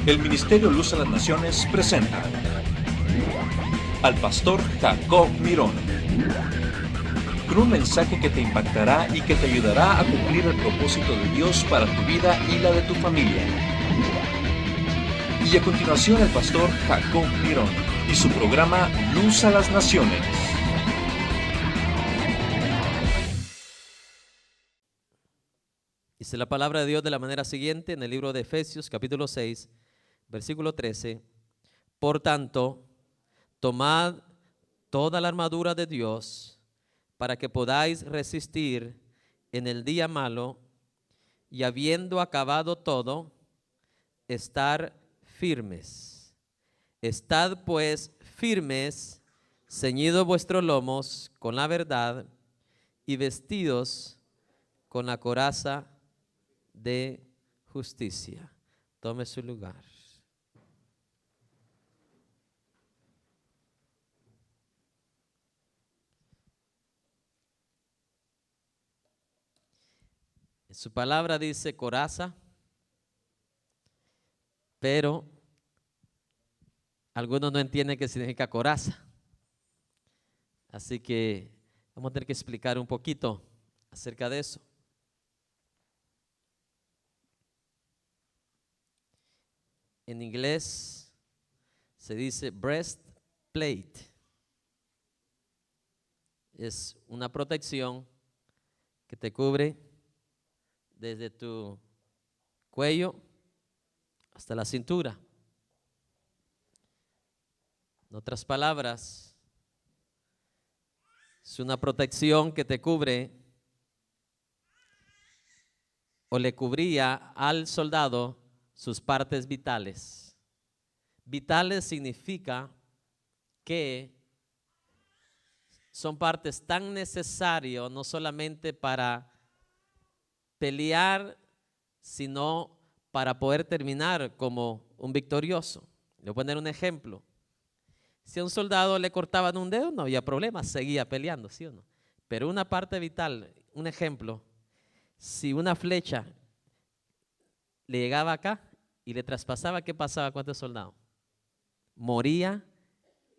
El Ministerio Luz a las Naciones presenta al pastor Jacob Mirón, con un mensaje que te impactará y que te ayudará a cumplir el propósito de Dios para tu vida y la de tu familia. Y a continuación el pastor Jacob Mirón y su programa Luz a las Naciones. Dice la palabra de Dios de la manera siguiente en el libro de Efesios capítulo 6, versículo 13. Por tanto, tomad toda la armadura de Dios para que podáis resistir en el día malo y habiendo acabado todo, estar firmes. Estad pues firmes, ceñidos vuestros lomos con la verdad y vestidos con la coraza de justicia. Tome su lugar. Su palabra dice coraza, pero algunos no entienden qué significa coraza. Así que vamos a tener que explicar un poquito acerca de eso. En inglés se dice breastplate. Es una protección que te cubre desde tu cuello hasta la cintura. En otras palabras, es una protección que te cubre o le cubría al soldado sus partes vitales. Vitales significa que son partes tan necesarias no solamente para pelear, sino para poder terminar como un victorioso. Le voy a poner un ejemplo. Si a un soldado le cortaban un dedo, no había problema, seguía peleando, ¿sí o no? Pero una parte vital, un ejemplo, si una flecha le llegaba acá y le traspasaba, ¿qué pasaba con este soldado? Moría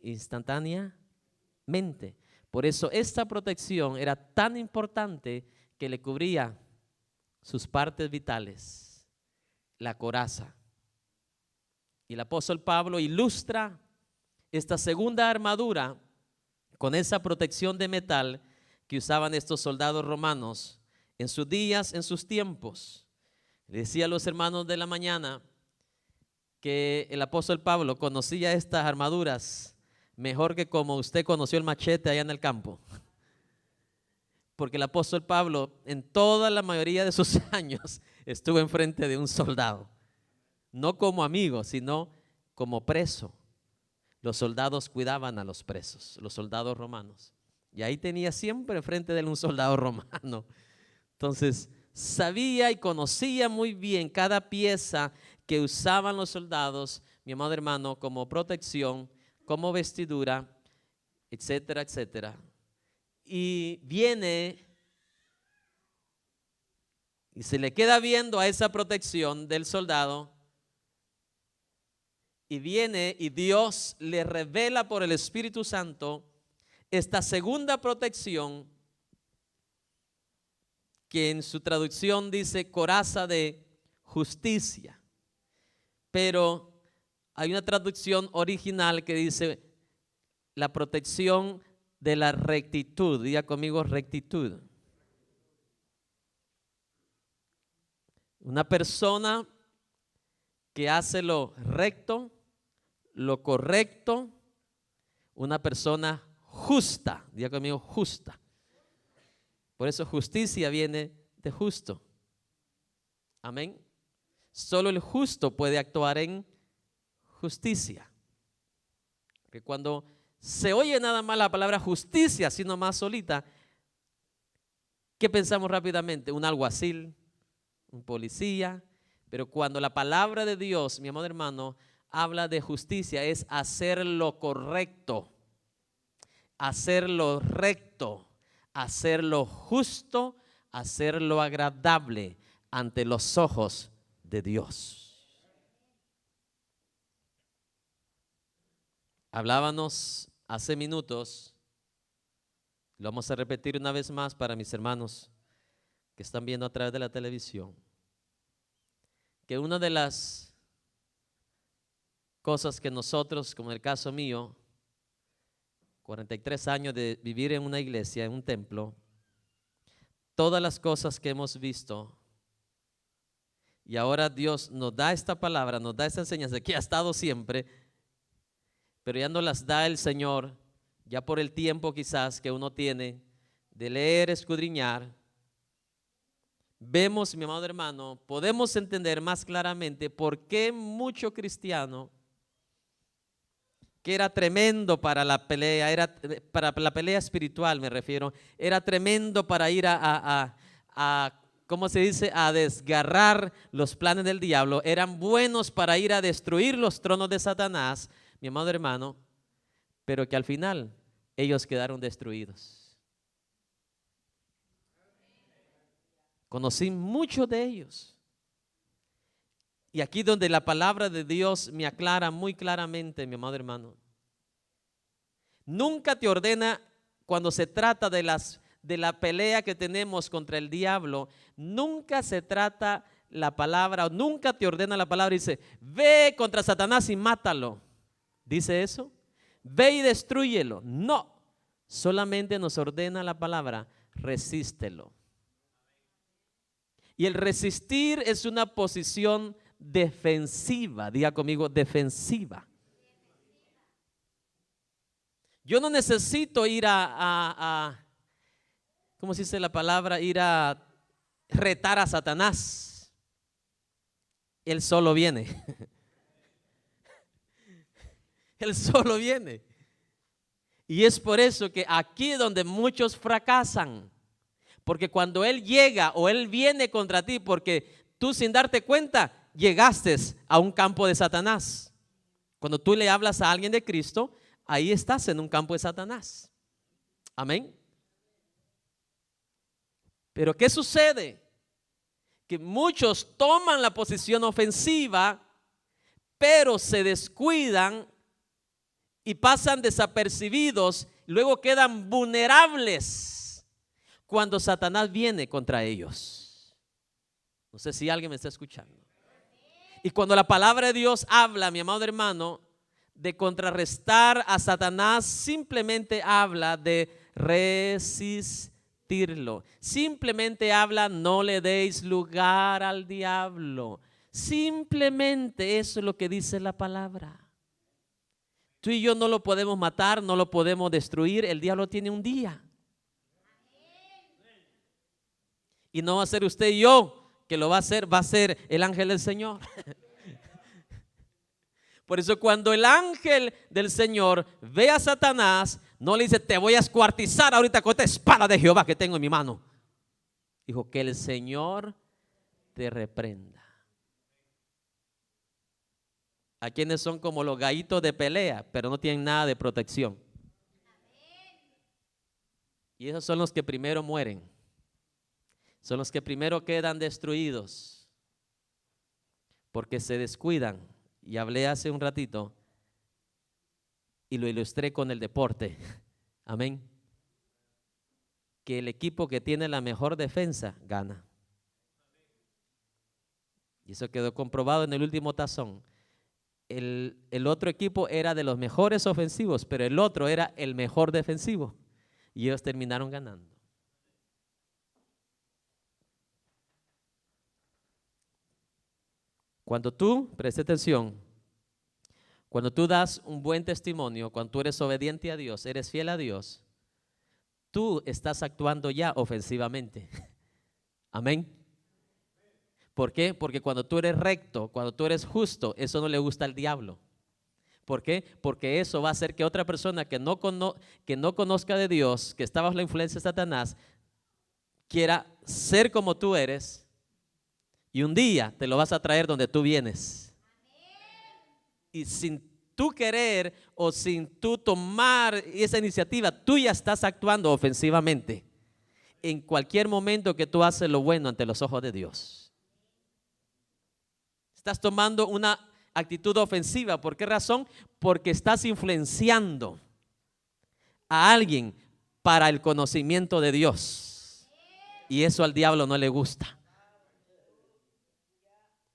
instantáneamente. Por eso esta protección era tan importante que le cubría sus partes vitales, la coraza. Y el apóstol Pablo ilustra esta segunda armadura con esa protección de metal que usaban estos soldados romanos en sus días, en sus tiempos. Le decía a los hermanos de la mañana que el apóstol Pablo conocía estas armaduras mejor que como usted conoció el machete allá en el campo. Porque el apóstol Pablo en toda la mayoría de sus años estuvo enfrente de un soldado. No como amigo, sino como preso. Los soldados cuidaban a los presos, los soldados romanos. Y ahí tenía siempre enfrente de él un soldado romano. Entonces sabía y conocía muy bien cada pieza que usaban los soldados, mi amado hermano, como protección, como vestidura, etcétera, etcétera. Y viene y se le queda viendo a esa protección del soldado y viene y Dios le revela por el Espíritu Santo esta segunda protección que en su traducción dice coraza de justicia, pero hay una traducción original que dice la protección de la rectitud. Diga conmigo rectitud. Una persona que hace lo recto, lo correcto, una persona justa. Diga conmigo justa. Por eso justicia viene de justo. Amén. Solo el justo puede actuar en justicia. Porque cuando se oye nada más la palabra justicia, sino más solita, ¿qué pensamos rápidamente? Un alguacil, un policía. Pero cuando la palabra de Dios, mi amado hermano, habla de justicia, es hacer lo correcto, hacer lo recto, hacer lo justo, hacer lo agradable ante los ojos de Dios. Hablábamos hace minutos, lo vamos a repetir una vez más para mis hermanos que están viendo a través de la televisión, que una de las cosas que nosotros, como en el caso mío, 43 años de vivir en una iglesia, en un templo, todas las cosas que hemos visto, y ahora Dios nos da esta palabra, nos da esta enseñanza que ha estado siempre, pero ya no las da el Señor, ya por el tiempo quizás que uno tiene de leer, escudriñar. Vemos, mi amado hermano, podemos entender más claramente por qué mucho cristiano que era tremendo para la pelea, era para la pelea espiritual me refiero, era tremendo para ir ¿cómo se dice? A desgarrar los planes del diablo, eran buenos para ir a destruir los tronos de Satanás, mi amado hermano, pero que al final ellos quedaron destruidos. Conocí muchos de ellos. Y aquí donde la palabra de Dios me aclara muy claramente, mi amado hermano. Nunca te ordena cuando se trata de la pelea que tenemos contra el diablo, nunca se trata la palabra, nunca te ordena la palabra y dice, ve contra Satanás y mátalo. ¿Dice eso? Ve y destrúyelo. No, solamente nos ordena la palabra, resístelo. Y el resistir es una posición defensiva. Diga conmigo, defensiva. Yo no necesito ir ¿cómo se dice la palabra? Ir a retar a Satanás. Él solo viene. Él solo viene. Y es por eso que aquí es donde muchos fracasan. Porque cuando Él llega o Él viene contra ti, porque tú sin darte cuenta llegaste a un campo de Satanás. Cuando tú le hablas a alguien de Cristo, ahí estás en un campo de Satanás. Amén. Pero ¿qué sucede? Que muchos toman la posición ofensiva, pero se descuidan y pasan desapercibidos, luego quedan vulnerables cuando Satanás viene contra ellos. No sé si alguien me está escuchando. Y cuando la palabra de Dios habla, mi amado hermano, de contrarrestar a Satanás, simplemente habla de resistirlo. Simplemente habla, no le deis lugar al diablo. Simplemente eso es lo que dice la palabra. Tú y yo no lo podemos matar, no lo podemos destruir. El diablo tiene un día. Y no va a ser usted y yo que lo va a ser el ángel del Señor. Por eso cuando el ángel del Señor ve a Satanás, no le dice, te voy a escuartizar ahorita con esta espada de Jehová que tengo en mi mano. Dijo, que el Señor te reprenda. A quienes son como los gallitos de pelea, pero no tienen nada de protección. Y esos son los que primero mueren. Son los que primero quedan destruidos. Porque se descuidan. Y hablé hace un ratito y lo ilustré con el deporte. Amén. Que el equipo que tiene la mejor defensa gana. Y eso quedó comprobado en el último tazón. El otro equipo era de los mejores ofensivos, pero el otro era el mejor defensivo. Y ellos terminaron ganando. Cuando tú, preste atención, cuando tú das un buen testimonio, cuando tú eres obediente a Dios, eres fiel a Dios, tú estás actuando ya ofensivamente. Amén. ¿Por qué? Porque cuando tú eres recto, cuando tú eres justo, eso no le gusta al diablo. ¿Por qué? Porque eso va a hacer que otra persona que no conozca de Dios, que está bajo la influencia de Satanás, quiera ser como tú eres. Y un día te lo vas a traer donde tú vienes. Y sin tú querer o sin tú tomar esa iniciativa, tú ya estás actuando ofensivamente. En cualquier momento que tú haces lo bueno ante los ojos de Dios. Estás tomando actitud ofensiva. ¿Por qué razón? Porque estás influenciando a alguien para el conocimiento de Dios. Y eso al diablo no le gusta.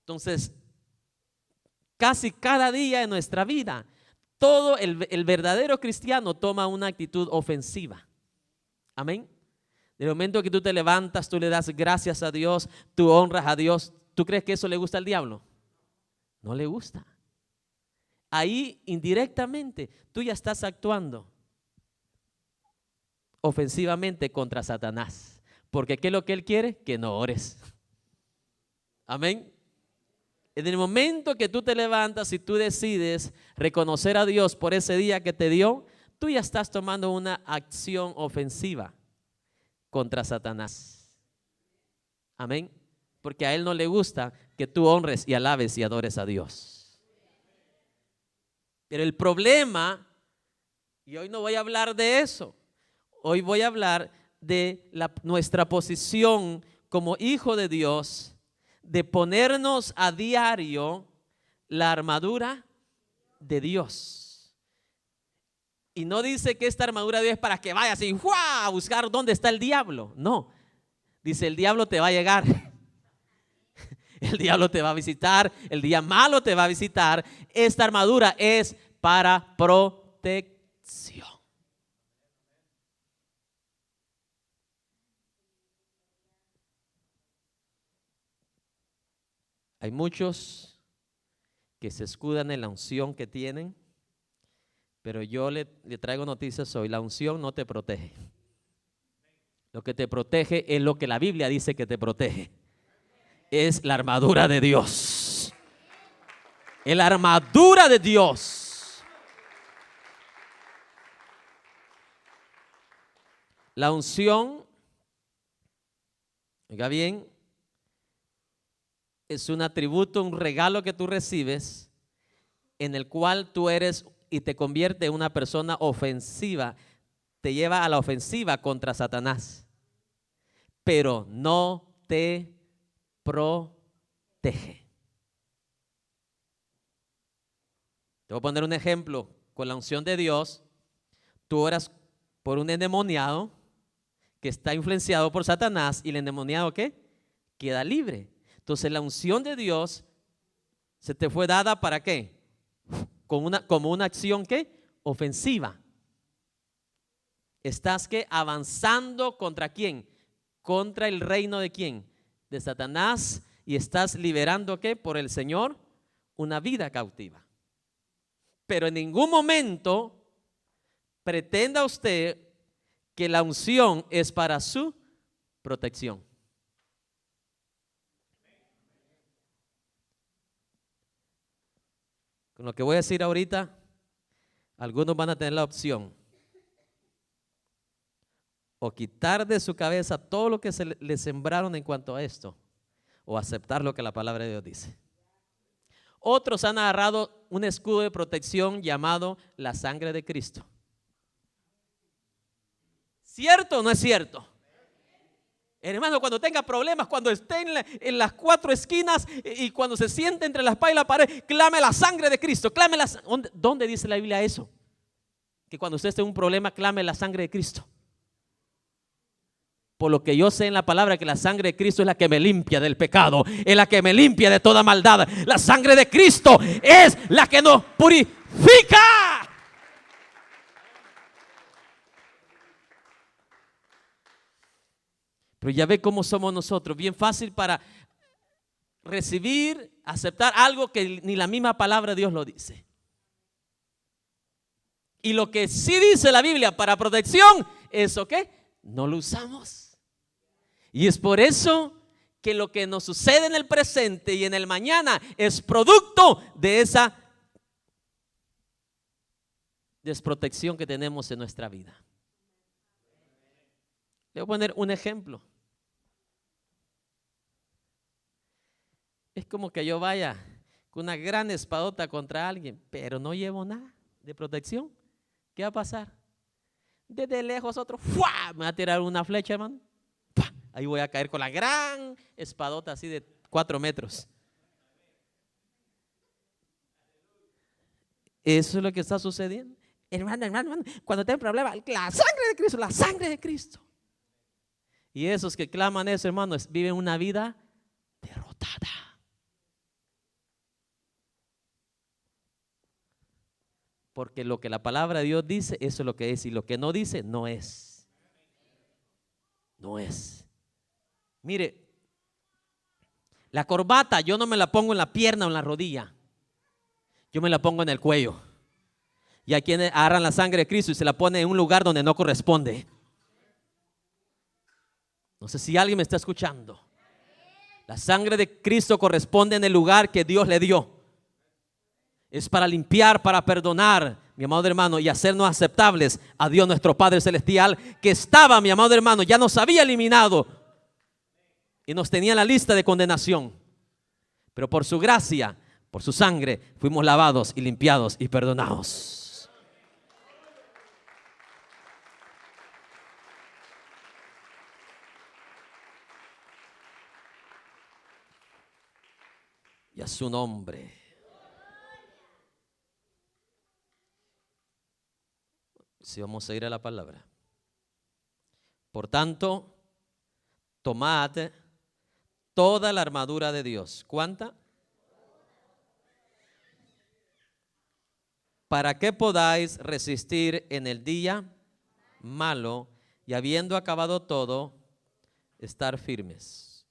Entonces, casi cada día de nuestra vida, todo el verdadero cristiano toma una actitud ofensiva. Amén. Del momento que tú te levantas, tú le das gracias a Dios, tú honras a Dios. ¿Tú crees que eso le gusta al diablo? No le gusta. Ahí indirectamente tú ya estás actuando ofensivamente contra Satanás. Porque ¿qué es lo que él quiere? Que no ores. Amén. En el momento que tú te levantas y tú decides reconocer a Dios por ese día que te dio, tú ya estás tomando una acción ofensiva contra Satanás. Amén. Porque a él no le gusta que tú honres y alabes y adores a Dios. Pero el problema, y hoy no voy a hablar de eso, hoy voy a hablar de nuestra posición como hijo de Dios, de ponernos a diario la armadura de Dios. Y no dice que esta armadura de Dios es para que vayas y ¡fua! A buscar dónde está el diablo. No, dice el diablo te va a llegar. El diablo te va a visitar, el día malo te va a visitar. Esta armadura es para protección. Hay muchos que se escudan en la unción que tienen, pero yo le traigo noticias hoy. La unción no te protege. Lo que te protege es lo que la Biblia dice que te protege. Es la armadura de Dios. Es la armadura de Dios. La unción, oiga bien, es un atributo, un regalo que tú recibes en el cual tú eres y te convierte en una persona ofensiva, te lleva a la ofensiva contra Satanás, pero no te protege. Te voy a poner un ejemplo. Con la unción de Dios, tú oras por un endemoniado que está influenciado por Satanás y el endemoniado ¿qué? Queda libre. Entonces la unción de Dios se te fue dada ¿para qué? Como una acción ¿qué? Ofensiva. Estás ¿qué? Avanzando ¿contra quién? Contra el reino de quién? De Satanás, y estás liberando ¿qué? Por el Señor una vida cautiva. Pero en ningún momento pretenda usted que la unción es para su protección. Con lo que voy a decir ahorita, algunos van a tener la opción o quitar de su cabeza todo lo que le sembraron en cuanto a esto, o aceptar lo que la palabra de Dios dice. Otros han agarrado un escudo de protección llamado la sangre de Cristo. ¿Cierto o no es cierto? Hermano, cuando tenga problemas, cuando esté en las cuatro esquinas y cuando se siente entre la espalda y la pared, clame la sangre de Cristo, clame la sangre. ¿Dónde dice la Biblia eso? Que cuando usted esté en un problema, clame la sangre de Cristo. Por lo que yo sé en la palabra, que la sangre de Cristo es la que me limpia del pecado, es la que me limpia de toda maldad. La sangre de Cristo es la que nos purifica. Pero ya ve cómo somos nosotros, bien fácil para recibir, aceptar algo que ni la misma palabra de Dios lo dice. Y lo que sí dice la Biblia para protección, ¿eso qué? No lo usamos. Y es por eso que lo que nos sucede en el presente y en el mañana es producto de esa desprotección que tenemos en nuestra vida. Le voy a poner un ejemplo. Es como que yo vaya con una gran espadota contra alguien, pero no llevo nada de protección. ¿Qué va a pasar? Desde lejos otro ¡fua! Me va a tirar una flecha, hermano. ¡Pah! Ahí voy a caer con la gran espadota así de 4 metros. Eso es lo que está sucediendo. Hermano, cuando tengan problema, la sangre de Cristo, la sangre de Cristo. Y esos que claman eso, hermanos, viven una vida derrotada. Porque lo que la palabra de Dios dice, eso es lo que es. Y lo que no dice, no es. No es. Mire, la corbata yo no me la pongo en la pierna o en la rodilla. Yo me la pongo en el cuello. Y hay quienes agarran la sangre de Cristo y se la ponen en un lugar donde no corresponde. No sé si alguien me está escuchando. La sangre de Cristo corresponde en el lugar que Dios le dio. Es para limpiar, para perdonar, mi amado hermano, y hacernos aceptables a Dios nuestro Padre Celestial, que estaba, mi amado hermano, ya nos había eliminado y nos tenía en la lista de condenación. Pero por su gracia, por su sangre, fuimos lavados y limpiados y perdonados. Y a su nombre. Si vamos a ir a la palabra. Por tanto, tomad toda la armadura de Dios. ¿Cuánta? Para que podáis resistir en el día malo y habiendo acabado todo, estar firmes.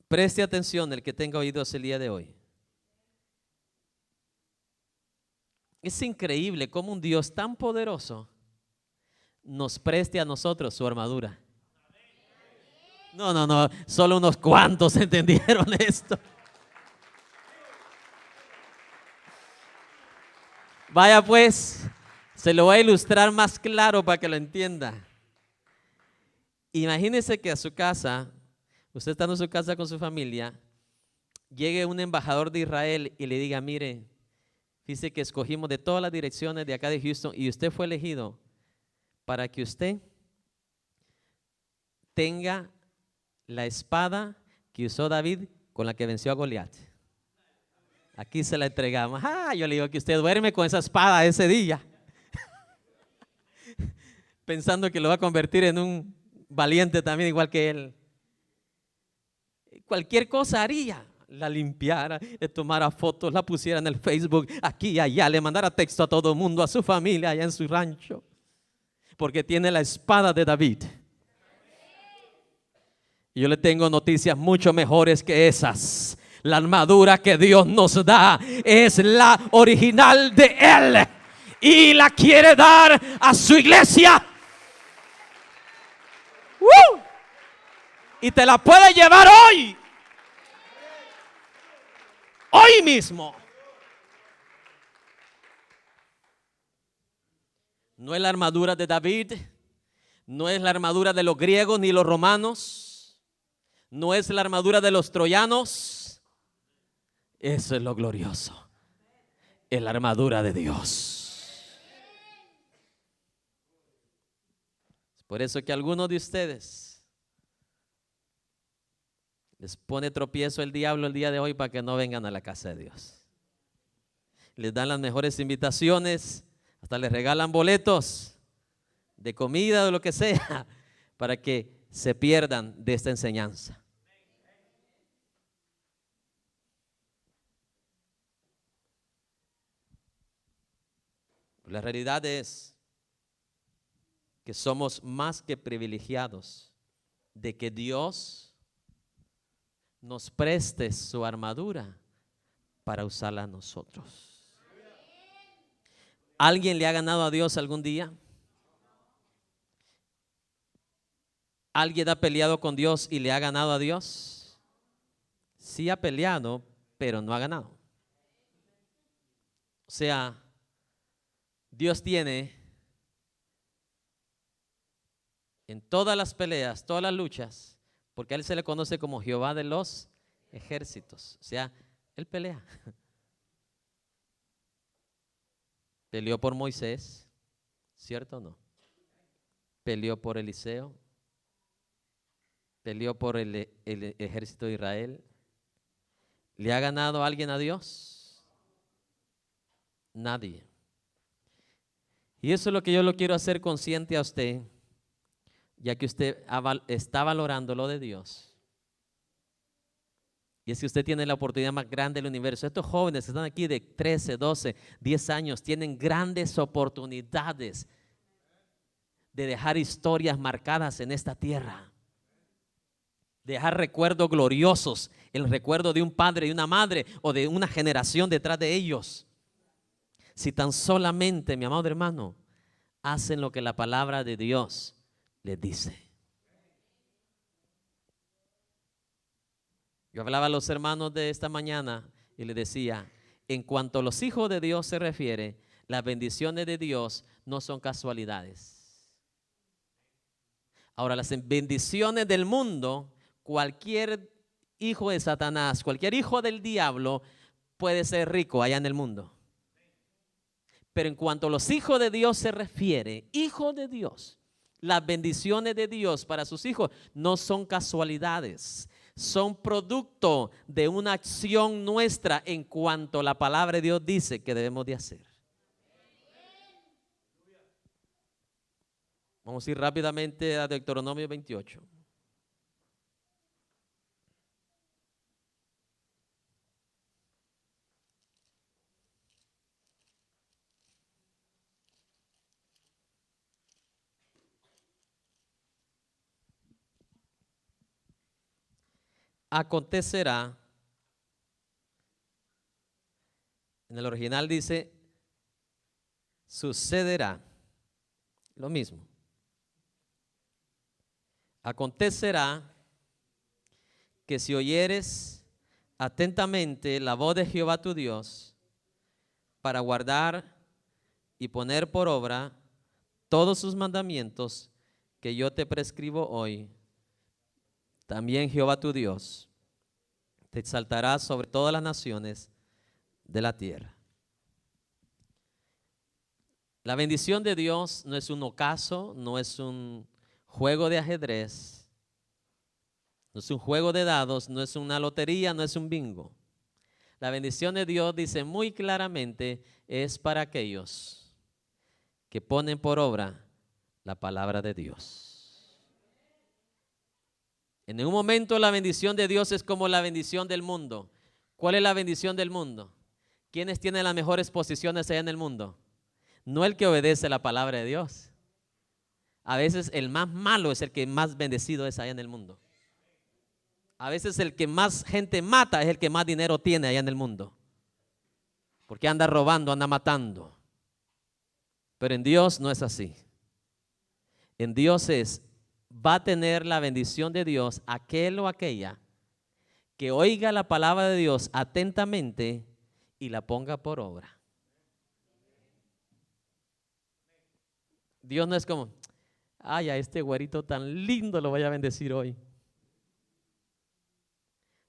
Preste atención el que tenga oídos el día de hoy. Es increíble cómo un Dios tan poderoso nos preste a nosotros su armadura. No, solo unos cuantos entendieron esto. Vaya pues, se lo voy a ilustrar más claro para que lo entienda. Imagínese que a su casa, usted estando en su casa con su familia, llegue un embajador de Israel y le diga, mire, dice que escogimos de todas las direcciones de acá de Houston y usted fue elegido para que usted tenga la espada que usó David con la que venció a Goliat. Aquí se la entregamos. Yo le digo que usted duerme con esa espada ese día, pensando que lo va a convertir en un valiente también igual que él. Cualquier cosa haría. La limpiara, le tomara fotos, la pusiera en el Facebook, aquí y allá, le mandara texto a todo el mundo, a su familia allá en su rancho, porque tiene la espada de David. Y yo le tengo noticias mucho mejores que esas. La armadura que Dios nos da es la original de Él y la quiere dar a su iglesia. Y te la puede llevar hoy. Hoy mismo. No es la armadura de David, no es la armadura de los griegos ni los romanos, no es la armadura de los troyanos. Eso es lo glorioso. Es la armadura de Dios. Por eso que algunos de ustedes les pone tropiezo el diablo el día de hoy para que no vengan a la casa de Dios. Les dan las mejores invitaciones, hasta les regalan boletos de comida o de lo que sea, para que se pierdan de esta enseñanza. La realidad es que somos más que privilegiados de que Dios nos preste su armadura para usarla a nosotros. ¿Alguien le ha ganado a Dios algún día? ¿Alguien ha peleado con Dios y le ha ganado a Dios? Sí ha peleado, pero no ha ganado. O sea, Dios tiene en todas las peleas, todas las luchas, porque a Él se le conoce como Jehová de los ejércitos. O sea, Él pelea. Peleó por Moisés, ¿cierto o no? Peleó por Eliseo. Peleó por el ejército de Israel. ¿Le ha ganado alguien a Dios? Nadie. Y eso es lo que yo lo quiero hacer consciente a usted, ya que usted está valorando lo de Dios. Y es que usted tiene la oportunidad más grande del universo. Estos jóvenes que están aquí de 13, 12, 10 años tienen grandes oportunidades de dejar historias marcadas en esta tierra. De dejar recuerdos gloriosos, el recuerdo de un padre y una madre o de una generación detrás de ellos. Si tan solamente, mi amado hermano, hacen lo que la palabra de Dios les dice. Yo hablaba a los hermanos de esta mañana y les decía, en cuanto a los hijos de Dios se refiere, las bendiciones de Dios no son casualidades. Ahora, las bendiciones del mundo, cualquier hijo de Satanás, cualquier hijo del diablo puede ser rico allá en el mundo. Pero en cuanto a los hijos de Dios se refiere, hijos de Dios, las bendiciones de Dios para sus hijos no son casualidades. Son producto de una acción nuestra en cuanto la palabra de Dios dice que debemos de hacer. Vamos a ir rápidamente a Deuteronomio 28. Acontecerá, en el original dice, sucederá, lo mismo. Acontecerá que si oyeres atentamente la voz de Jehová tu Dios para guardar y poner por obra todos sus mandamientos que yo te prescribo hoy, también Jehová tu Dios te exaltará sobre todas las naciones de la tierra. La bendición de Dios no es un ocaso, no es un juego de ajedrez, no es un juego de dados, no es una lotería, no es un bingo. La bendición de Dios, dice muy claramente, es para aquellos que ponen por obra la palabra de Dios. En un momento la bendición de Dios es como la bendición del mundo. ¿Cuál es la bendición del mundo? ¿Quiénes tienen las mejores posiciones allá en el mundo? No el que obedece la palabra de Dios. A veces el más malo es el que más bendecido es allá en el mundo. A veces el que más gente mata es el que más dinero tiene allá en el mundo. Porque anda robando, anda matando. Pero en Dios no es así. En Dios va a tener la bendición de Dios aquel o aquella que oiga la palabra de Dios atentamente y la ponga por obra. Dios no es como, ay, a este güerito tan lindo lo voy a bendecir hoy.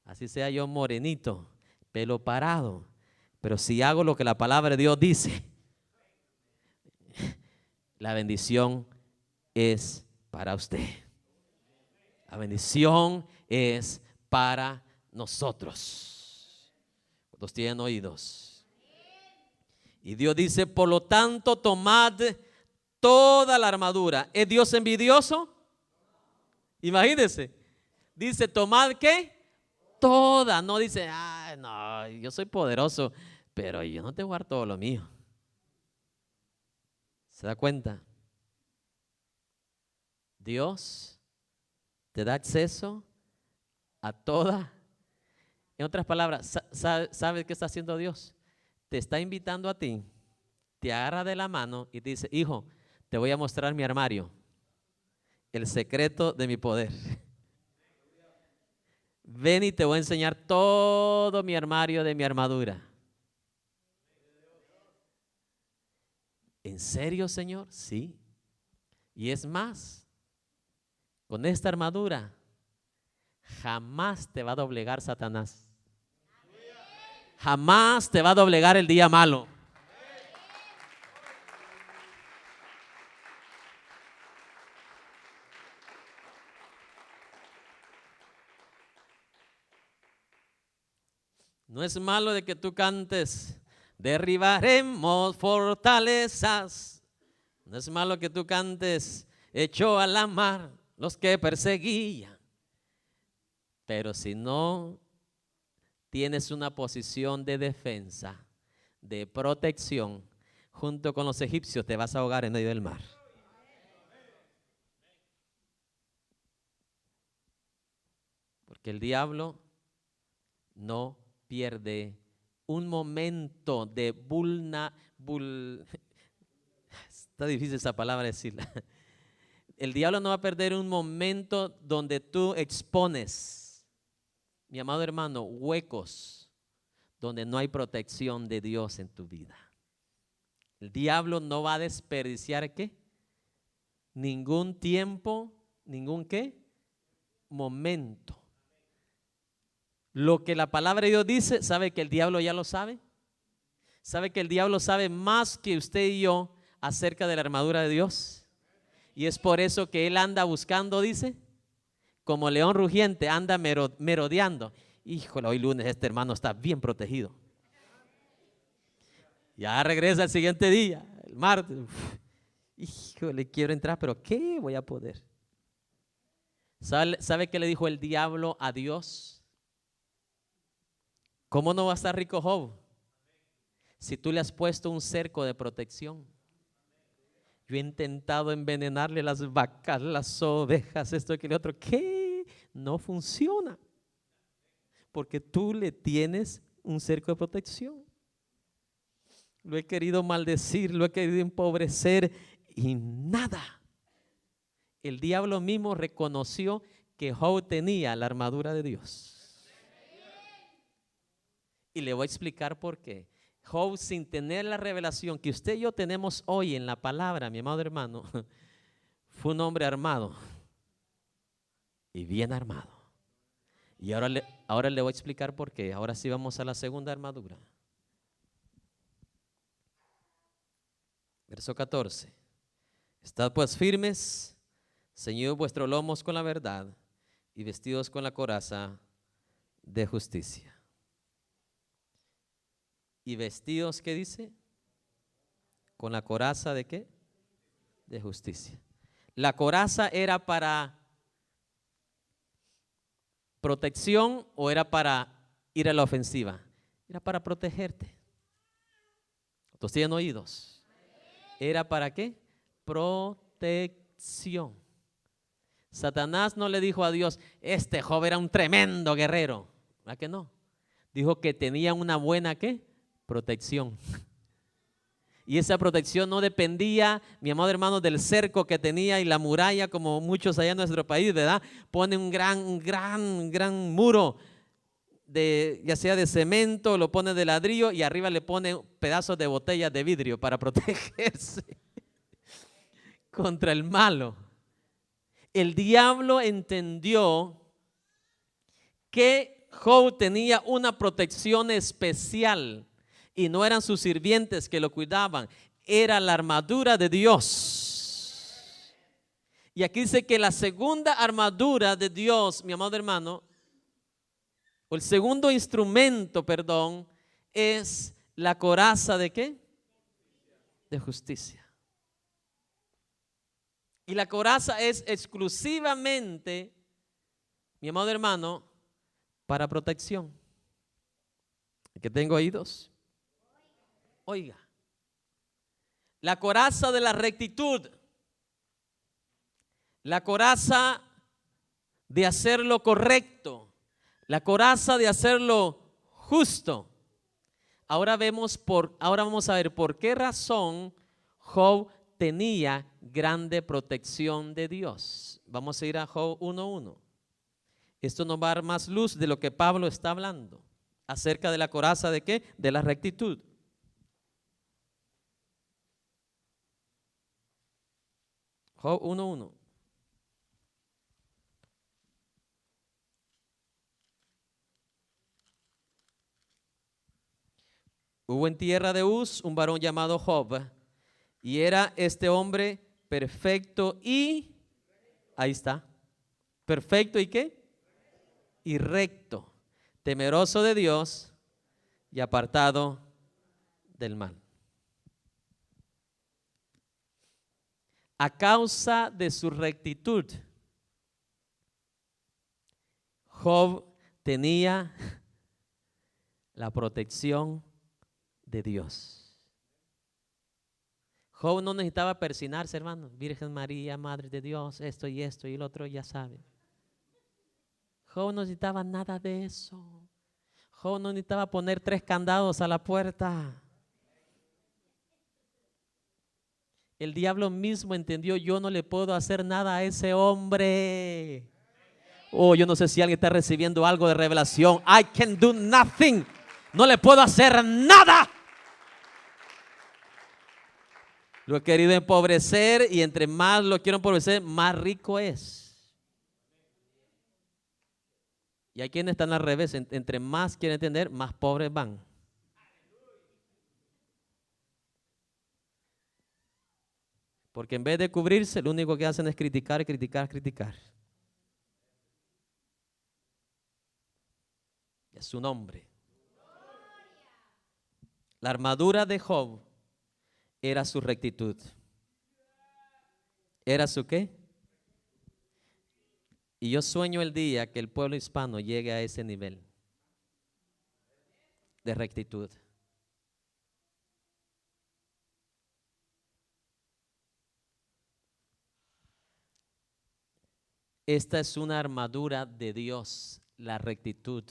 Así sea yo morenito, pelo parado, pero si hago lo que la palabra de Dios dice, la bendición es para usted. La bendición es para nosotros. ¿Cuántos tienen oídos? Y Dios dice, por lo tanto, tomad toda la armadura. ¿Es Dios envidioso? Imagínense. Dice, tomad ¿qué? Toda. No dice, ay, no, yo soy poderoso, pero yo no te voy a dar todo lo mío. ¿Se da cuenta? Dios te da acceso a toda. En otras palabras, ¿sabes qué está haciendo Dios? Te está invitando a ti, te agarra de la mano y te dice, hijo, te voy a mostrar mi armario, el secreto de mi poder. Ven y te voy a enseñar todo mi armario de mi armadura. ¿En serio, Señor? Sí. Y es más, con esta armadura jamás te va a doblegar Satanás. Jamás te va a doblegar el día malo. No es malo de que tú cantes, derribaremos fortalezas. No es malo que tú cantes, echó a la mar los que perseguían. Pero si no tienes una posición de defensa, de protección, junto con los egipcios te vas a ahogar en medio del mar. Porque el diablo no pierde un momento de está difícil esa palabra decirla. El diablo no va a perder un momento donde tú expones, mi amado hermano, huecos donde no hay protección de Dios en tu vida. El diablo no va a desperdiciar ¿qué? Ningún tiempo, ningún ¿qué? Momento. Lo que la palabra de Dios dice, ¿sabe que el diablo ya lo sabe? ¿Sabe que el diablo sabe más que usted y yo acerca de la armadura de Dios? Y es por eso que él anda buscando, dice, como león rugiente, anda merodeando. Híjole, hoy lunes este hermano está bien protegido. Ya regresa el siguiente día, el martes. Híjole, quiero entrar, pero ¿qué voy a poder? ¿Sabe qué le dijo el diablo a Dios? ¿Cómo no va a estar rico Job si tú le has puesto un cerco de protección? Yo he intentado envenenarle las vacas, las ovejas, esto y aquello otro. ¿Qué? No funciona. Porque tú le tienes un cerco de protección. Lo he querido maldecir, lo he querido empobrecer y nada. El diablo mismo reconoció que Job tenía la armadura de Dios. Y le voy a explicar por qué. Job, sin tener la revelación que usted y yo tenemos hoy en la palabra, mi amado hermano, fue un hombre armado y bien armado. Y ahora le voy a explicar por qué. Ahora sí vamos a la segunda armadura. Verso 14. Estad pues firmes, ceñidos vuestros lomos con la verdad y vestidos con la coraza de justicia. Y vestidos, ¿qué dice? Con la coraza de ¿qué? De justicia. La coraza era para protección o era para ir a la ofensiva. Era para protegerte. ¿Todos tienen oídos? ¿Era para qué? Protección. Satanás no le dijo a Dios, este Job era un tremendo guerrero. ¿Verdad que no? Dijo que tenía una buena ¿qué? Protección. Y esa protección no dependía, mi amado hermano, del cerco que tenía y la muralla, como muchos allá en nuestro país, ¿verdad? Pone un gran muro, ya sea de cemento, lo pone de ladrillo y arriba le pone pedazos de botellas de vidrio para protegerse contra el malo. El diablo entendió que Job tenía una protección especial. Y no eran sus sirvientes que lo cuidaban, era la armadura de Dios. Y aquí dice que la segunda armadura de Dios, mi amado hermano, o el segundo instrumento, perdón, es la coraza de ¿qué? De justicia. Y la coraza es exclusivamente, mi amado hermano, para protección. ¿Que tengo oídos? Oiga, la coraza de la rectitud, la coraza de hacer lo correcto, la coraza de hacer lo justo. Ahora vamos a ver por qué razón Job tenía grande protección de Dios. Vamos a ir a Job 1:1. Esto nos va a dar más luz de lo que Pablo está hablando acerca de la coraza de ¿qué? De la rectitud. Job 1:1. Hubo en tierra de Uz un varón llamado Job, y era este hombre perfecto y, ahí está, perfecto y ¿qué? Y recto, temeroso de Dios y apartado del mal. A causa de su rectitud, Job tenía la protección de Dios. Job no necesitaba persinarse, hermano. Virgen María, Madre de Dios, esto y el otro, ya sabe. Job no necesitaba nada de eso. Job no necesitaba poner 3 candados a la puerta. El diablo mismo entendió, yo no le puedo hacer nada a ese hombre. Oh, yo no sé si alguien está recibiendo algo de revelación. I can do nothing. No le puedo hacer nada. Lo he querido empobrecer y entre más lo quiero empobrecer, más rico es. Y hay quienes están al revés. Entre más quieren entender, más pobres van. Porque en vez de cubrirse, lo único que hacen es criticar, criticar, criticar. Es su nombre. La armadura de Job era su rectitud. ¿Era su qué? Y yo sueño el día que el pueblo hispano llegue a ese nivel de rectitud. Esta es una armadura de Dios, la rectitud.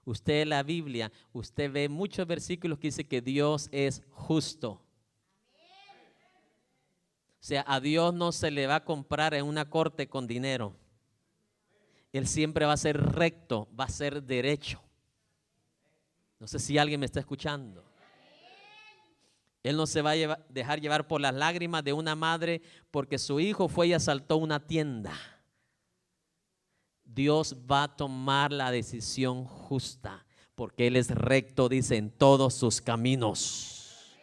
Usted en la Biblia, usted ve muchos versículos que dice que Dios es justo. O sea, a Dios no se le va a comprar en una corte con dinero. Él siempre va a ser recto, va a ser derecho. No sé si alguien me está escuchando. Él no se va a dejar llevar por las lágrimas de una madre porque su hijo fue y asaltó una tienda. Dios va a tomar la decisión justa porque Él es recto, dice, en todos sus caminos.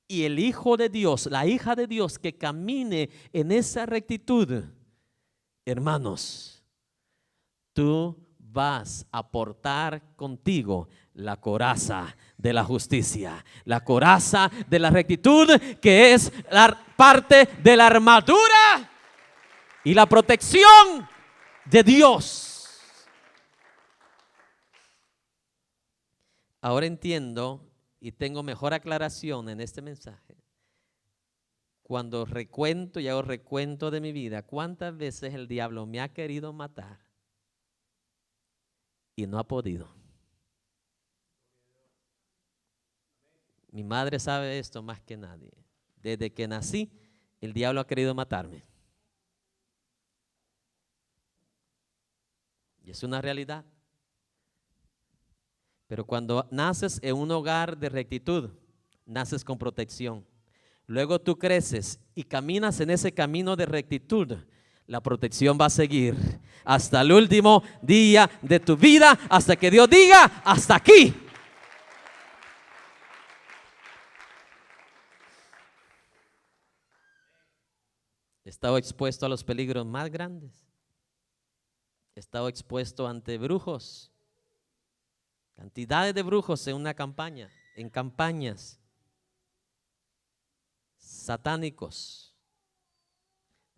Y el Hijo de Dios, la hija de Dios que camine en esa rectitud, hermanos, tú vas a portar contigo la coraza de la justicia, la coraza de la rectitud, que es la parte de la armadura y la protección de Dios. Ahora entiendo y tengo mejor aclaración en este mensaje. Cuando recuento y hago recuento de mi vida, ¿cuántas veces el diablo me ha querido matar y no ha podido? Mi madre sabe esto más que nadie. Desde que nací, el diablo ha querido matarme. Y es una realidad. Pero cuando naces en un hogar de rectitud, naces con protección. Luego tú creces y caminas en ese camino de rectitud. La protección va a seguir hasta el último día de tu vida, hasta que Dios diga, hasta aquí. He estado expuesto a los peligros más grandes. He estado expuesto ante brujos. Cantidades de brujos en una campaña, en campañas. Satánicos.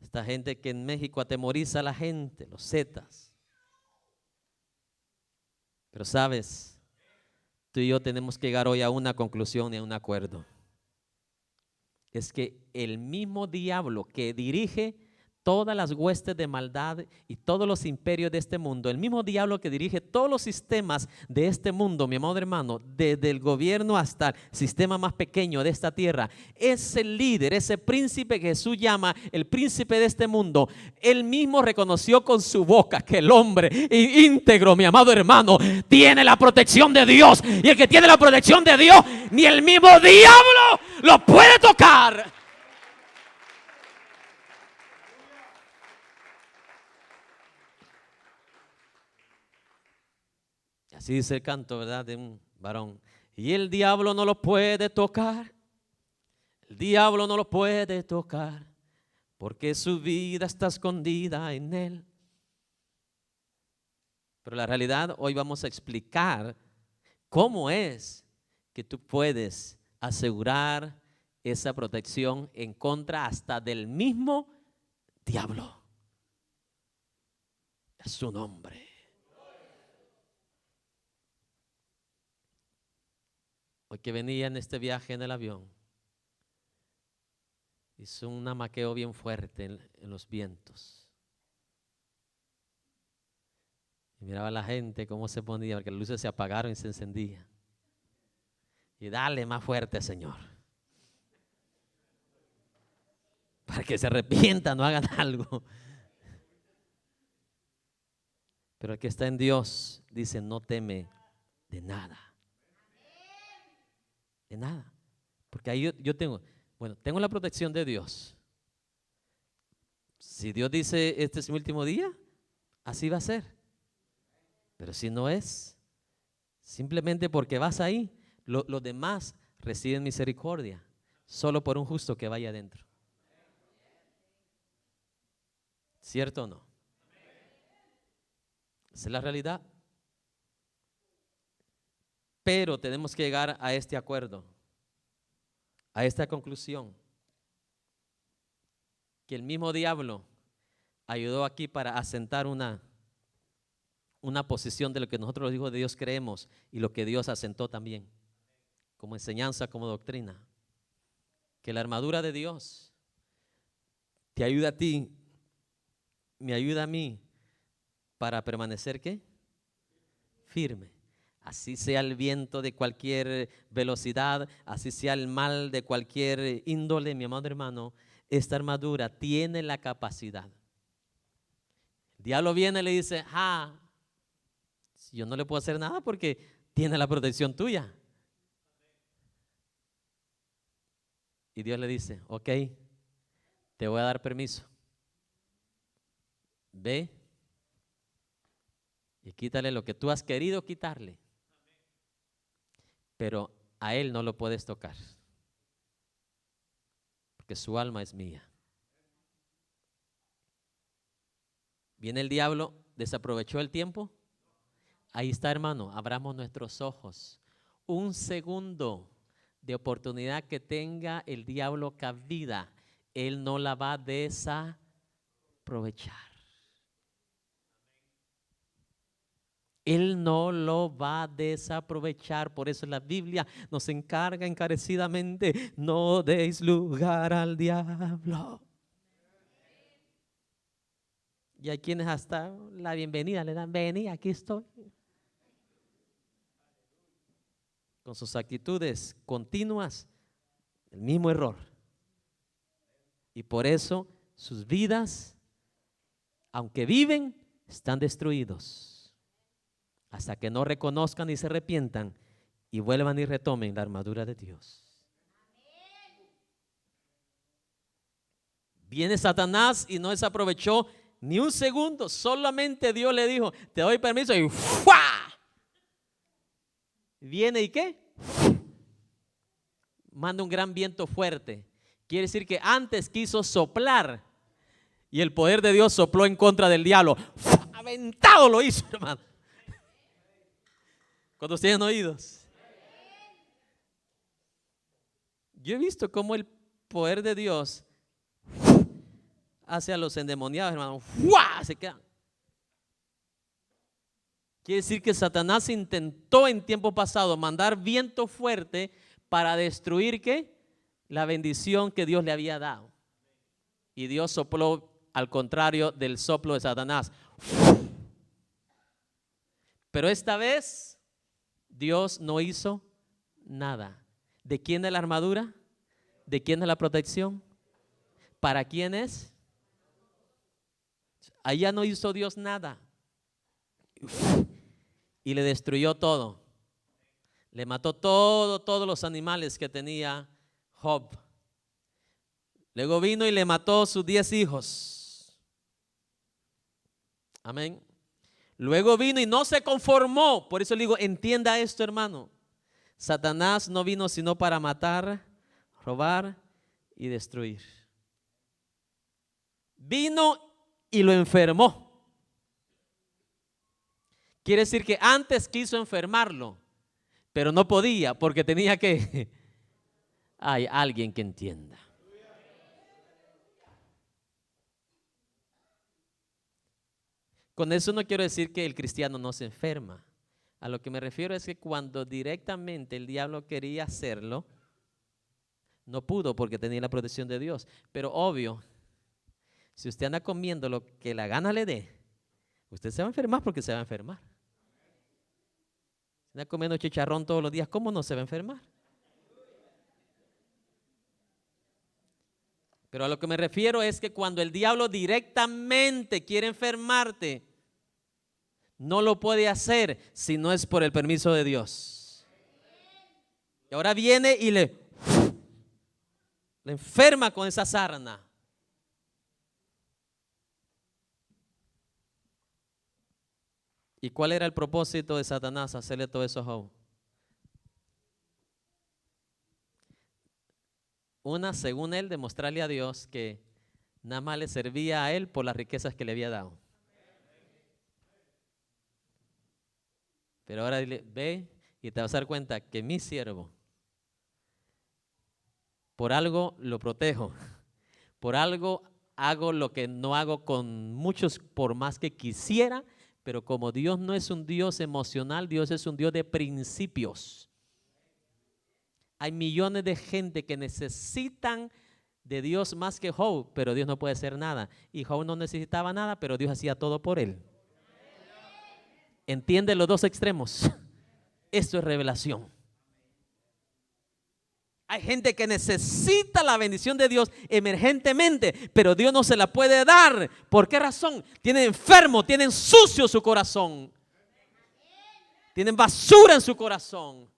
Esta gente que en México atemoriza a la gente, los zetas. Pero sabes, tú y yo tenemos que llegar hoy a una conclusión y a un acuerdo. Es que el mismo diablo que dirige todas las huestes de maldad y todos los imperios de este mundo, el mismo diablo que dirige todos los sistemas de este mundo, mi amado hermano, desde el gobierno hasta el sistema más pequeño de esta tierra, ese líder, ese príncipe que Jesús llama el príncipe de este mundo, él mismo reconoció con su boca que el hombre íntegro, mi amado hermano, tiene la protección de Dios, y el que tiene la protección de Dios, ni el mismo diablo lo puede tocar. Así dice el canto, ¿verdad? De un varón. Y el diablo no lo puede tocar. El diablo no lo puede tocar. Porque su vida está escondida en él. Pero la realidad, hoy vamos a explicar cómo es que tú puedes asegurar esa protección en contra hasta del mismo diablo. Es su nombre. Hoy que venía en este viaje en el avión, hizo un amaqueo bien fuerte en los vientos. Y miraba a la gente cómo se ponía, porque las luces se apagaron y se encendían. Y dale más fuerte, Señor, para que se arrepientan, no hagan algo. Pero el que está en Dios dice: no teme de nada. De nada. Porque ahí yo tengo la protección de Dios. Si Dios dice este es mi último día, así va a ser. Pero si no es, simplemente porque vas ahí, los demás reciben misericordia, solo por un justo que vaya adentro. ¿Cierto o no? Esa es la realidad. Pero tenemos que llegar a este acuerdo, a esta conclusión, que el mismo diablo ayudó aquí para asentar una posición de lo que nosotros los hijos de Dios creemos y lo que Dios asentó también, como enseñanza, como doctrina. Que la armadura de Dios te ayuda a ti, me ayuda a mí para permanecer, ¿qué? Firme. Así sea el viento de cualquier velocidad, así sea el mal de cualquier índole, mi amado hermano, esta armadura tiene la capacidad. El diablo viene y le dice: yo no le puedo hacer nada porque tiene la protección tuya. Y Dios le dice: ok, te voy a dar permiso. Ve y quítale lo que tú has querido quitarle. Pero a él no lo puedes tocar, porque su alma es mía. Viene el diablo, desaprovechó el tiempo. Ahí está, hermano, abramos nuestros ojos. Un segundo de oportunidad que tenga el diablo cabida, él no la va a desaprovechar. Él no lo va a desaprovechar. Por eso la Biblia nos encarga encarecidamente: no deis lugar al diablo. Y hay quienes hasta la bienvenida le dan: vení, aquí estoy. Con sus actitudes continuas, el mismo error. Y por eso sus vidas, aunque viven, están destruidos. Hasta que no reconozcan y se arrepientan y vuelvan y retomen la armadura de Dios. Viene Satanás y no desaprovechó ni un segundo. Solamente Dios le dijo: te doy permiso, y ¡fua! Viene y ¿qué? Manda un gran viento fuerte. Quiere decir que antes quiso soplar y el poder de Dios sopló en contra del diablo. ¡Fua! Aventado lo hizo, hermano. ¿Cuántos tienen oídos? Yo he visto cómo el poder de Dios hace a los endemoniados, hermano, ¡fua! Se quedan. Quiere decir que Satanás intentó en tiempo pasado mandar viento fuerte para destruir ¿qué? La bendición que Dios le había dado. Y Dios sopló al contrario del soplo de Satanás. Pero esta vez Dios no hizo nada. ¿De quién es la armadura? ¿De quién es la protección? ¿Para quién es? Allá no hizo Dios nada. Y le destruyó todo. Le mató todos los animales que tenía Job. Luego vino y le mató sus 10 hijos. Amén. Luego vino y no se conformó. Por eso le digo, entienda esto, hermano. Satanás no vino sino para matar, robar y destruir. Vino y lo enfermó. Quiere decir que antes quiso enfermarlo, pero no podía porque tenía que... Hay alguien que entienda. Con eso no quiero decir que el cristiano no se enferma. A lo que me refiero es que cuando directamente el diablo quería hacerlo, no pudo porque tenía la protección de Dios. Pero obvio, si usted anda comiendo lo que la gana le dé, usted se va a enfermar porque se va a enfermar. Si anda comiendo chicharrón todos los días, ¿cómo no se va a enfermar? Pero a lo que me refiero es que cuando el diablo directamente quiere enfermarte, no lo puede hacer si no es por el permiso de Dios. Y ahora viene y le enferma con esa sarna. ¿Y cuál era el propósito de Satanás? Hacerle todo eso a Job. Una, según él, demostrarle a Dios que nada más le servía a él por las riquezas que le había dado. Pero ahora dile, ve y te vas a dar cuenta que mi siervo, por algo lo protejo, por algo hago lo que no hago con muchos por más que quisiera, pero como Dios no es un Dios emocional, Dios es un Dios de principios. Hay millones de gente que necesitan de Dios más que Job, pero Dios no puede hacer nada. Y Job no necesitaba nada, pero Dios hacía todo por él. ¿Entiende los dos extremos? Esto es revelación. Hay gente que necesita la bendición de Dios emergentemente, pero Dios no se la puede dar. ¿Por qué razón? Tienen enfermo, tienen sucio su corazón. Tienen basura en su corazón.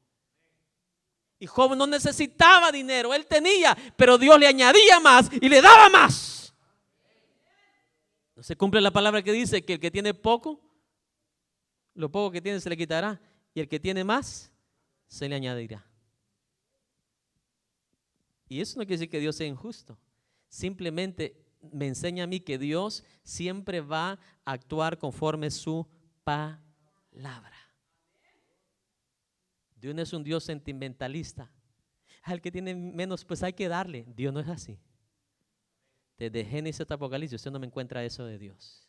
Y Job no necesitaba dinero, él tenía, pero Dios le añadía más y le daba más. ¿No se cumple la palabra que dice que el que tiene poco, lo poco que tiene se le quitará, y el que tiene más, se le añadirá? Y eso no quiere decir que Dios sea injusto. Simplemente me enseña a mí que Dios siempre va a actuar conforme su palabra. Dios no es un Dios sentimentalista. Al que tiene menos, pues hay que darle. Dios no es así. Desde Génesis hasta Apocalipsis usted no me encuentra eso de Dios.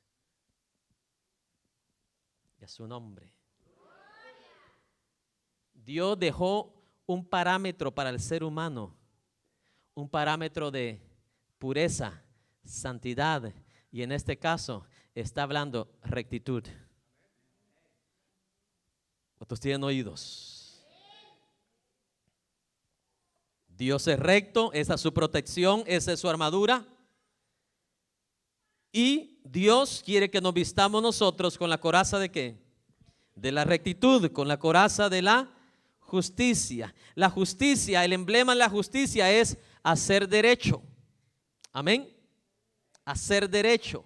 Y a su nombre. Dios dejó un parámetro para el ser humano. Un parámetro de pureza, santidad. Y en este caso está hablando rectitud. ¿Cuántos tienen oídos? Dios es recto, esa es su protección, esa es su armadura. Y Dios quiere que nos vistamos nosotros con la coraza ¿de qué? De la rectitud, con la coraza de la justicia. La justicia, el emblema de la justicia es hacer derecho. Amén. Hacer derecho.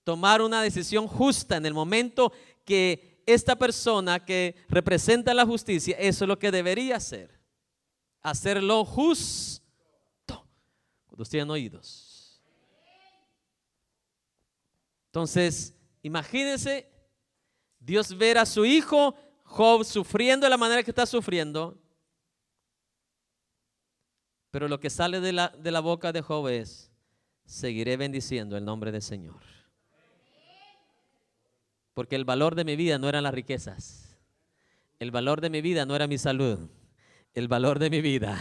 Tomar una decisión justa en el momento que esta persona que representa la justicia, eso es lo que debería hacer. Hacerlo justo. Cuando tienen oídos. Entonces, imagínense Dios ver a su hijo Job sufriendo de la manera que está sufriendo. Pero lo que sale de la boca de Job es: seguiré bendiciendo el nombre del Señor. Porque el valor de mi vida no eran las riquezas. El valor de mi vida no era mi salud. El valor de mi vida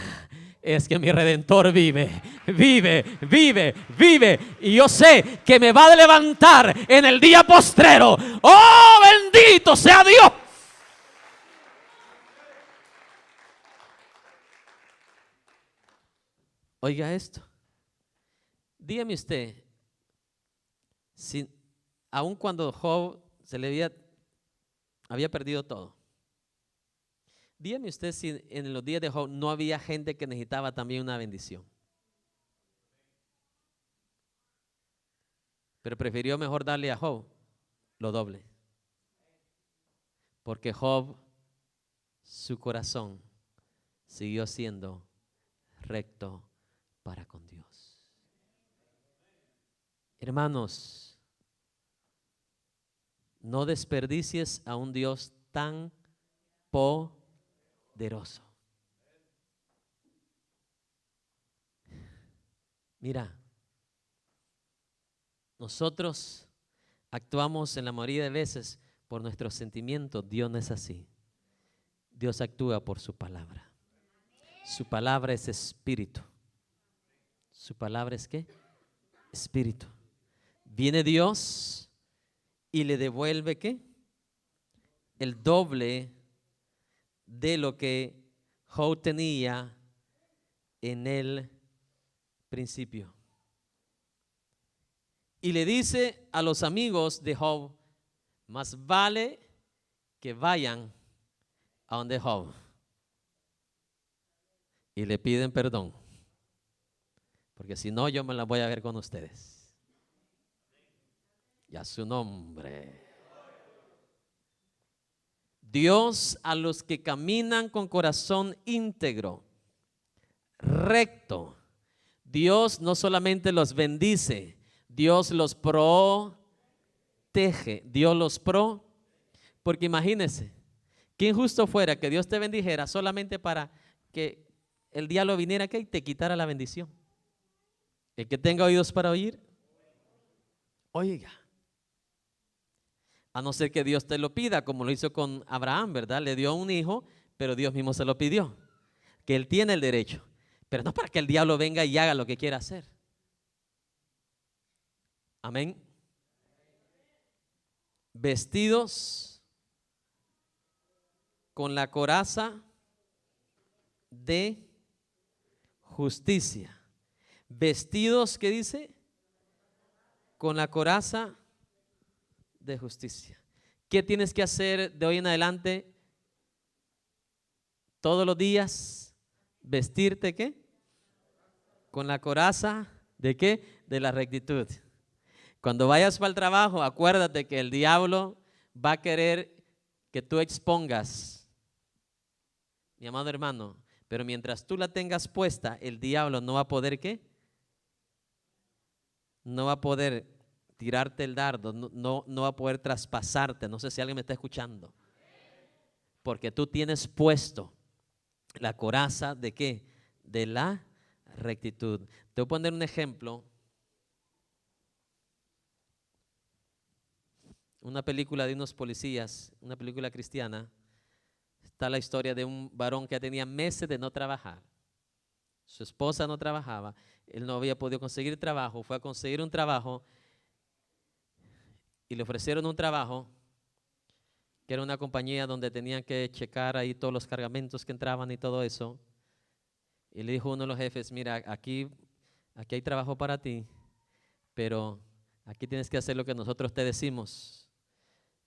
es que mi Redentor vive, vive, vive, vive. Y yo sé que me va a levantar en el día postrero. ¡Oh, bendito sea Dios! Oiga esto. Dígame usted, si aun cuando Job se le había perdido todo, dígame usted si en los días de Job no había gente que necesitaba también una bendición. Pero prefirió mejor darle a Job lo doble. Porque Job, su corazón siguió siendo recto para con Dios. Hermanos, no desperdicies a un Dios tan poderoso. poderoso. Mira, nosotros actuamos en la mayoría de veces por nuestros sentimientos. Dios no es así. Dios actúa por su palabra. Su palabra es espíritu. ¿Su palabra es qué? Espíritu. Viene Dios y le devuelve ¿qué? El doble de lo que Job tenía en el principio. Y le dice a los amigos de Job, más vale que vayan a donde Job y le piden perdón, porque si no yo me la voy a ver con ustedes. Y a su nombre. Dios a los que caminan con corazón íntegro, recto, Dios no solamente los bendice, Dios los protege, Dios los porque imagínense, qué injusto fuera que Dios te bendijera solamente para que el diablo viniera aquí y te quitara la bendición. El que tenga oídos para oír, oiga. A no ser que Dios te lo pida, como lo hizo con Abraham, ¿verdad? Le dio un hijo, pero Dios mismo se lo pidió. Que él tiene el derecho, pero no para que el diablo venga y haga lo que quiera hacer. Amén. Vestidos con la coraza de justicia. Vestidos, ¿qué dice? Con la coraza de justicia. ¿Qué tienes que hacer de hoy en adelante? Todos los días, vestirte ¿qué? Con la coraza de ¿qué? De la rectitud. Cuando vayas para el trabajo, acuérdate que el diablo va a querer que tú expongas, mi amado hermano, pero mientras tú la tengas puesta, el diablo no va a poder ¿qué? No va a poder tirarte el dardo, no va a poder traspasarte. No sé si alguien me está escuchando. Porque tú tienes puesto la coraza de ¿qué? De la rectitud. Te voy a poner un ejemplo. Una película de unos policías, una película cristiana. Está la historia de un varón que tenía meses de no trabajar. Su esposa no trabajaba, él no había podido conseguir trabajo, fue a conseguir un trabajo y le ofrecieron un trabajo que era una compañía donde tenían que checar ahí todos los cargamentos que entraban y todo eso. Y le dijo uno de los jefes, mira, aquí hay trabajo para ti, pero aquí tienes que hacer lo que nosotros te decimos.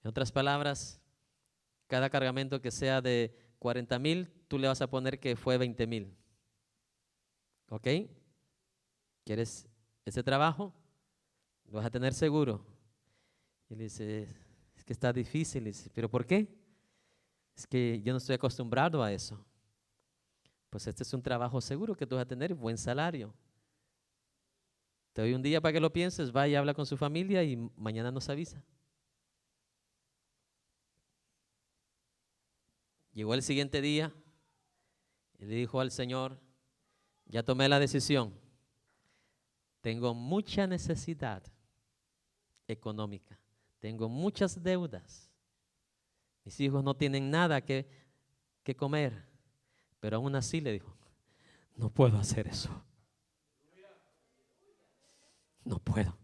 En otras palabras, cada cargamento que sea de 40,000, tú le vas a poner que fue 20,000. ¿Ok? ¿Quieres ese trabajo? Lo vas a tener seguro. Y le dice, es que está difícil. Le dice, ¿pero por qué? Es que yo no estoy acostumbrado a eso. Pues este es un trabajo seguro que tú vas a tener, buen salario. Te doy un día para que lo pienses, vaya y habla con su familia y mañana nos avisa. Llegó el siguiente día y le dijo al Señor, ya tomé la decisión, tengo mucha necesidad económica, tengo muchas deudas, mis hijos no tienen nada que comer, pero aún así le dijo, no puedo hacer eso, no puedo,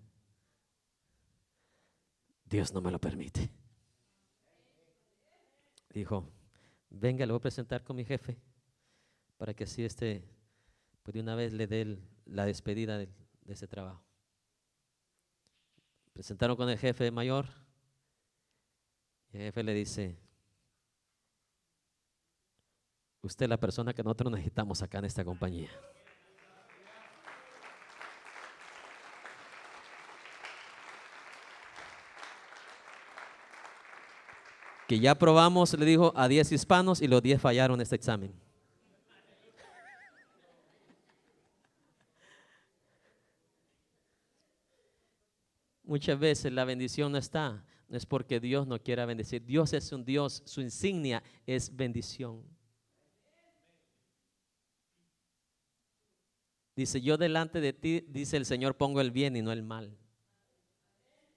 Dios no me lo permite. Dijo, venga, le voy a presentar con mi jefe para que así pues de una vez le dé la despedida de ese trabajo. Presentaron con el jefe mayor y el jefe le dice, usted es la persona que nosotros necesitamos acá en esta compañía. Que ya probamos, le dijo, a 10 hispanos y los 10 fallaron este examen. Muchas veces la bendición no no es porque Dios no quiera bendecir. Dios es un Dios, su insignia es bendición. Dice, yo delante de ti, dice el Señor, pongo el bien y no el mal.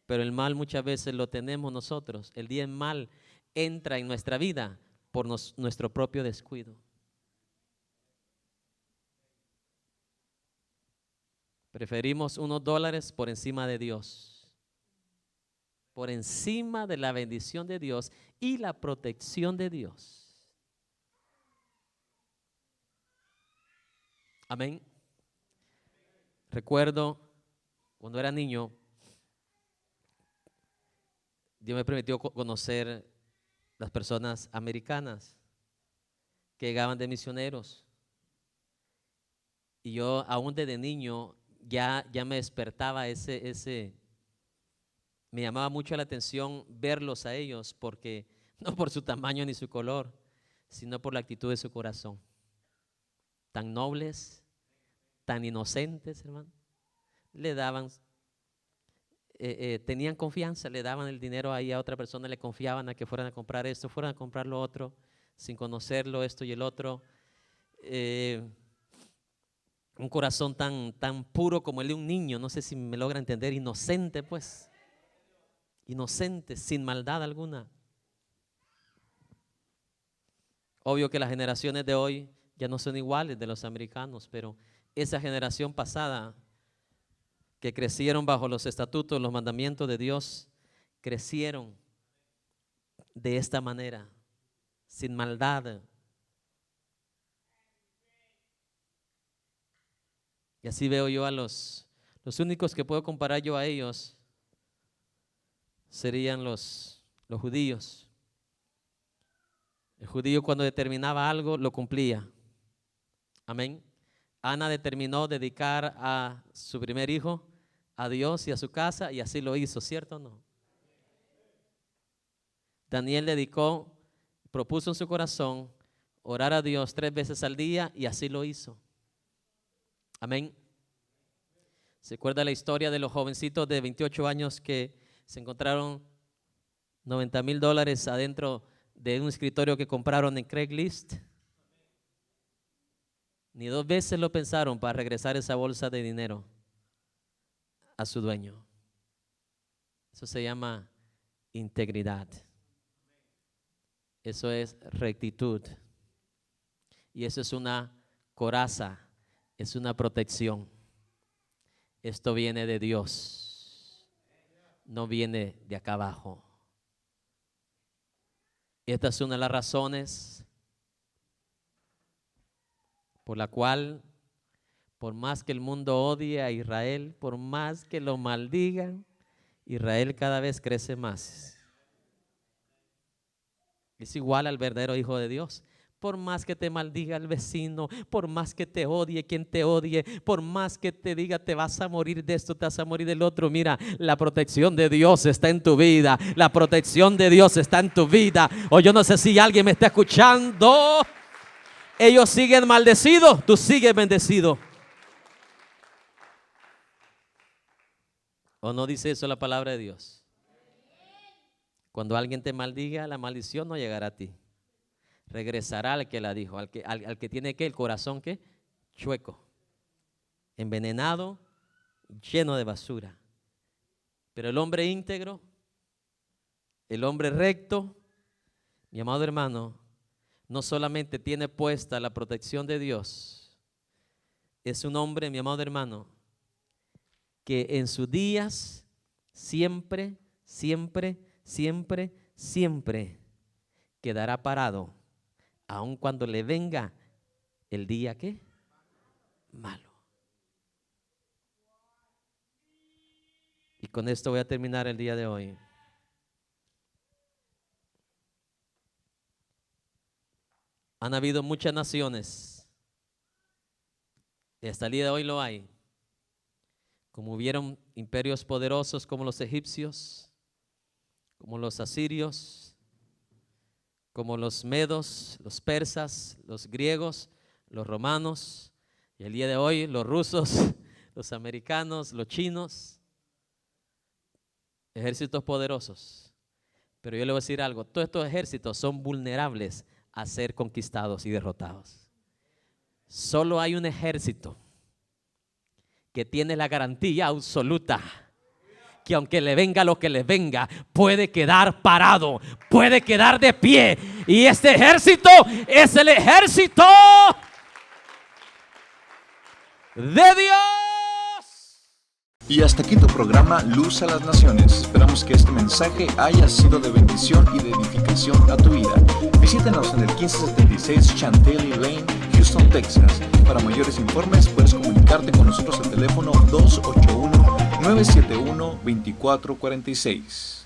Pero el mal muchas veces lo tenemos nosotros. El día mal entra en nuestra vida por nuestro propio descuido. Preferimos unos dólares por encima de Dios, por encima de la bendición de Dios y la protección de Dios. Amén. Recuerdo cuando era niño, Dios me permitió conocer las personas americanas que llegaban de misioneros. Y yo aún desde niño ya me despertaba me llamaba mucho la atención verlos a ellos, porque no por su tamaño ni su color, sino por la actitud de su corazón. Tan nobles, tan inocentes, hermano. Le daban, tenían confianza, le daban el dinero ahí a otra persona, le confiaban a que fueran a comprar esto, fueran a comprar lo otro, sin conocerlo, esto y el otro. Un corazón tan puro como el de un niño, no sé si me logra entender, inocente pues, inocente, sin maldad alguna. Obvio que las generaciones de hoy ya no son iguales de los americanos, pero esa generación pasada que crecieron bajo los estatutos, los mandamientos de Dios, crecieron de esta manera, sin maldad. Y así veo yo a los únicos que puedo comparar yo a ellos serían los judíos. El judío cuando determinaba algo lo cumplía. Amén. Ana determinó dedicar a su primer hijo a Dios y a su casa, y así lo hizo, ¿cierto o no? Daniel propuso en su corazón orar a Dios 3 veces al día, y así lo hizo. Amén. ¿Se acuerda la historia de los jovencitos de 28 años que se encontraron $90,000 adentro de un escritorio que compraron en Craigslist? Ni 2 veces lo pensaron para regresar esa bolsa de dinero a su dueño. Eso se llama integridad. Eso es rectitud. Y eso es una coraza, es una protección. Esto viene de Dios, no viene de acá abajo. Esta es una de las razones por la cual, por más que el mundo odie a Israel, por más que lo maldigan, Israel cada vez crece más. Es igual al verdadero Hijo de Dios. Por más que te maldiga el vecino, por más que te odie quien te odie, por más que te diga te vas a morir de esto, te vas a morir del otro, mira, la protección de Dios está en tu vida. La protección de Dios está en tu vida. O yo no sé si alguien me está escuchando. Ellos siguen maldecidos, tú sigues bendecido. ¿O no dice eso la palabra de Dios? Cuando alguien te maldiga, la maldición no llegará a ti. Regresará al que la dijo, al que tiene el corazón chueco, envenenado, lleno de basura. Pero el hombre íntegro, el hombre recto, mi amado hermano, no solamente tiene puesta la protección de Dios, es un hombre, mi amado hermano, que en sus días siempre quedará parado, aun cuando le venga el día malo. Y con esto voy a terminar el día de hoy. Han habido muchas naciones, y hasta el día de hoy lo hay, como hubieron imperios poderosos como los egipcios, como los asirios, como los medos, los persas, los griegos, los romanos, y el día de hoy los rusos, los americanos, los chinos, ejércitos poderosos. Pero yo le voy a decir algo, todos estos ejércitos son vulnerables a ser conquistados y derrotados. Solo hay un ejército que tiene la garantía absoluta que aunque le venga lo que le venga, puede quedar parado, puede quedar de pie. Y este ejército es el ejército de Dios. Y hasta aquí tu programa Luz a las Naciones. Esperamos que este mensaje haya sido de bendición y de edificación a tu vida. Visítanos en el 1576 Chantilly Lane, Houston, Texas. Para mayores informes puedes comunicarte con nosotros al teléfono 281-971-2446.